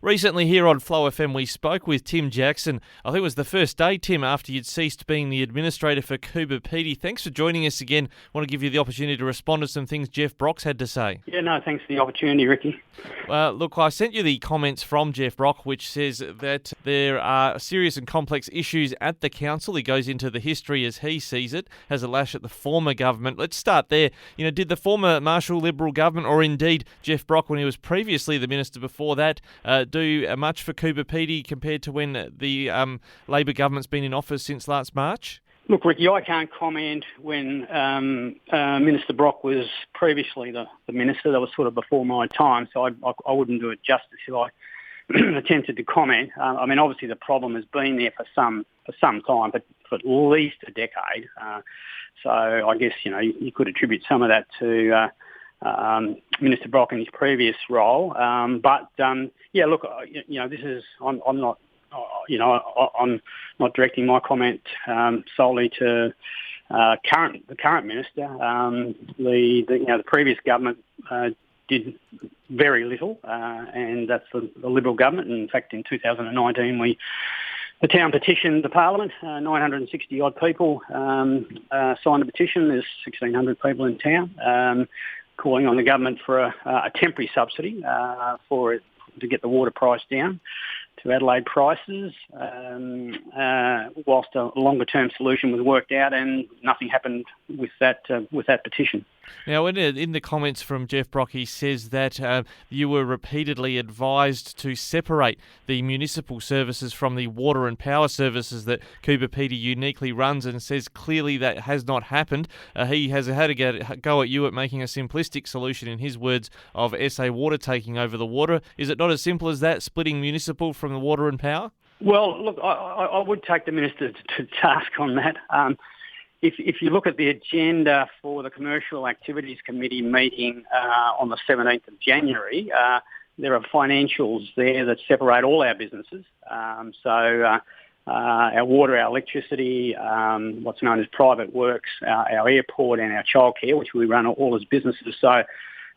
Recently here on Flow FM we spoke with Tim Jackson. I think it was the first day, Tim, after you'd ceased being the administrator for Coober Pedy. Thanks for joining us again. I want to give you the opportunity to respond to some things Jeff Brock's had to say. Yeah, no, thanks for the opportunity, Ricky. Look, I sent you the comments from Jeff Brock, which says that there are serious and complex issues at the council. He goes into the history as he sees it, has a lash at the former government. Let's start there. Did the former Marshall Liberal government, or indeed Jeff Brock when he was previously the minister before that, do much for Coober Pedy compared to when the Labor government's been in office since last March? Look, Ricky, I can't comment when Minister Brock was previously the minister. That was sort of before my time, so I wouldn't do it justice if I attempted to comment. Obviously the problem has been there for some time, but for at least a decade. So I guess you could attribute some of that to Minister Brock in his previous role. This is I'm not directing my comment solely to the current minister. The previous government did very little, and that's the Liberal government. And in fact, in 2019, the town petitioned the Parliament. 960 odd people signed a petition. There's 1,600 people in town, calling on the government for a temporary subsidy to get the water price down to Adelaide prices, whilst a longer-term solution was worked out, and nothing happened with that petition. Now, in the comments from Jeff Brock, he says that you were repeatedly advised to separate the municipal services from the water and power services that Coober Pedy uniquely runs, and says clearly that has not happened. He has had a go at you at making a simplistic solution, in his words, of SA Water taking over the water. Is it not as simple as that, splitting municipal from the water and power? Well, look, I would take the minister to task on that. If you look at the agenda for the Commercial Activities Committee meeting on the 17th of January, there are financials there that separate all our businesses. Our water, our electricity, what's known as private works, our airport and our childcare, which we run all as businesses. So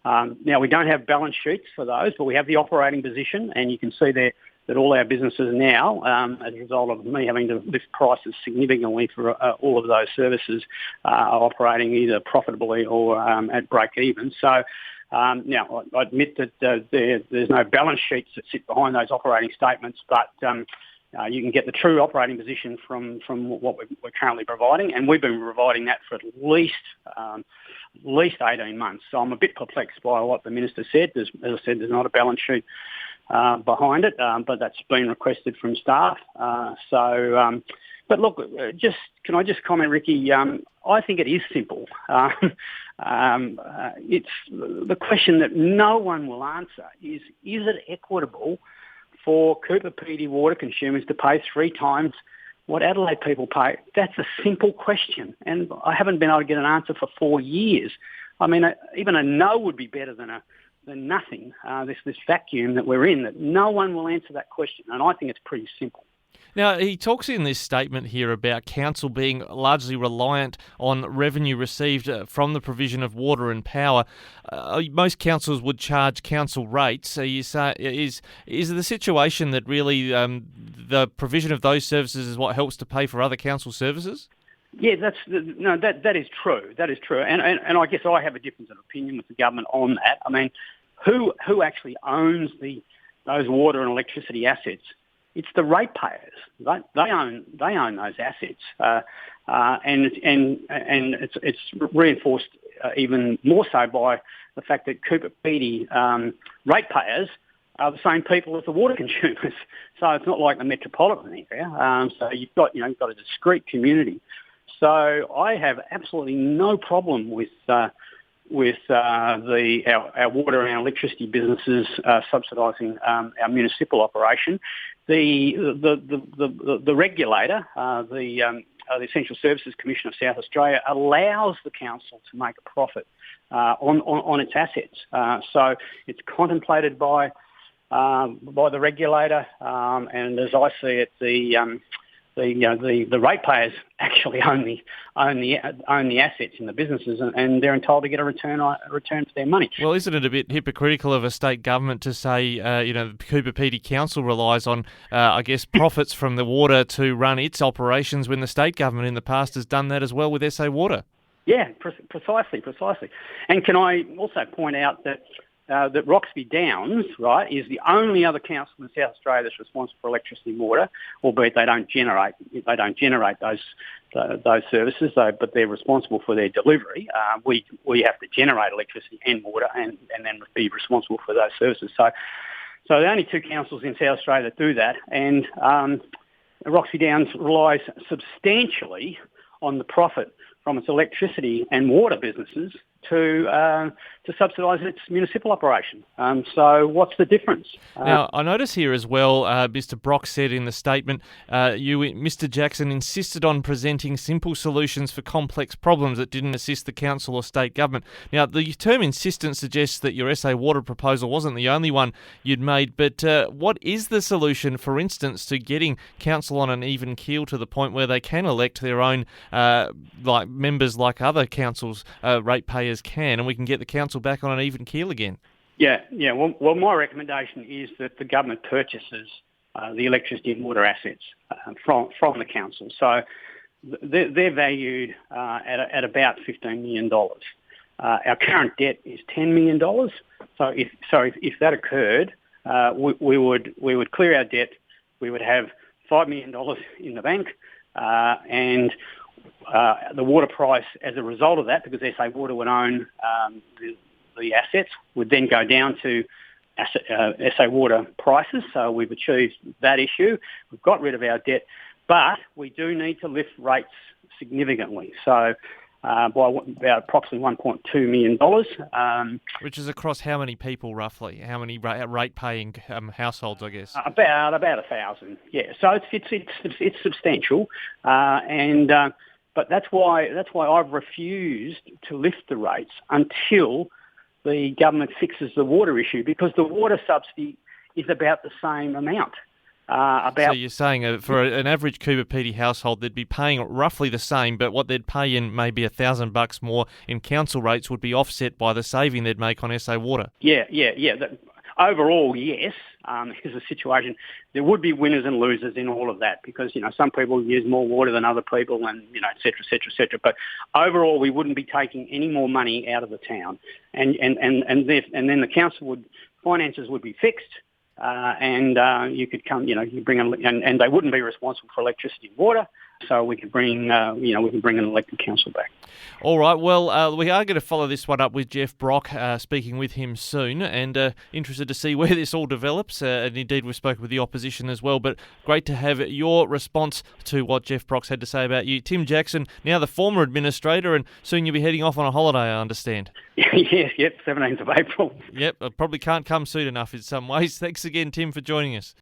now we don't have balance sheets for those, but we have the operating position, and you can see there that all our businesses now, as a result of me having to lift prices significantly for all of those services, are operating either profitably or at break even. So now I admit that there's no balance sheets that sit behind those operating statements, but you can get the true operating position from what we're currently providing, and we've been providing that for at least 18 months. So I'm a bit perplexed by what the minister said. As I said, there's not a balance sheet behind it, but that's been requested from staff. But look, can I just comment, Ricky? I think it is simple. It's the question that no one will answer is it equitable for Coober Pedy water consumers to pay 3 times what Adelaide people pay? That's a simple question, and I haven't been able to get an answer for 4 years. Even a no would be better than nothing. This vacuum that we're in, that no one will answer that question, and I think it's pretty simple. Now, he talks in this statement here about council being largely reliant on revenue received from the provision of water and power. Most councils would charge council rates. So you say, is the situation that really the provision of those services is what helps to pay for other council services? Yeah, that is true. That is true, and I guess I have a difference of opinion with the government on that. Who actually owns those water and electricity assets? It's the ratepayers. They own those assets, and it's reinforced even more so by the fact that Coober Pedy ratepayers are the same people as the water consumers. So it's not like the metropolitan area. So you've got a discrete community. So I have absolutely no problem with our water and our electricity businesses subsidising our municipal operation. The regulator, the Essential Services Commission of South Australia, allows the council to make a profit on its assets. So it's contemplated by the regulator, and as I see it, the the ratepayers actually own the assets in the businesses, and they're entitled to get a return for their money. Well, isn't it a bit hypocritical of a state government to say, the Coober Pedy Council relies on, profits from the water to run its operations when the state government in the past has done that as well with SA Water? Yeah, precisely. And can I also point out that Roxby Downs, right, is the only other council in South Australia that's responsible for electricity and water, albeit they don't generate those services, but they're responsible for their delivery. We have to generate electricity and water, and then be responsible for those services. So the only two councils in South Australia that do that, and Roxby Downs relies substantially on the profit from its electricity and water businesses to subsidise its municipal operation. So what's the difference? Now, I notice here as well, Mr. Brock said in the statement, Mr. Jackson insisted on presenting simple solutions for complex problems that didn't assist the council or state government. Now, the term insistent suggests that your SA Water proposal wasn't the only one you'd made, but what is the solution, for instance, to getting council on an even keel to the point where they can elect their own members like other councils, ratepayers can, and we can get the council back on an even keel again? Yeah. Well, my recommendation is that the government purchases the electricity and water assets from the council. So they're valued at about $15 million. Our current debt is $10 million. So if that occurred, we would clear our debt. We would have $5 million in the bank, and the water price as a result of that, because SA Water would own the assets, would then go down to SA Water prices. So we've achieved that issue. We've got rid of our debt, but we do need to lift rates significantly. So by about approximately $1.2 million. Which is across how many people roughly? How many rate-paying households, I guess? About 1,000. Yeah. So it's substantial, but that's why I've refused to lift the rates until the government fixes the water issue, because the water subsidy is about the same amount. So you're saying for an average Coober Pedy household, they'd be paying roughly the same, but what they'd pay in maybe $1,000 more in council rates would be offset by the saving they'd make on SA Water. Yeah. Overall, yes. Here's a situation. There would be winners and losers in all of that, because some people use more water than other people, and et cetera. But overall, we wouldn't be taking any more money out of the town, and then the council finances would be fixed. You could come, you bring and they wouldn't be responsible for electricity and water, so we could bring, an elected council back. All right. Well, we are going to follow this one up with Jeff Brock, speaking with him soon, and interested to see where this all develops. And indeed, we've spoken with the opposition as well. But great to have your response to what Jeff Brock's had to say about you, Tim Jackson, now the former administrator, and soon you'll be heading off on a holiday, I understand. Yep, 17th of April. Yep, probably can't come soon enough in some ways. Thanks again, Tim, for joining us.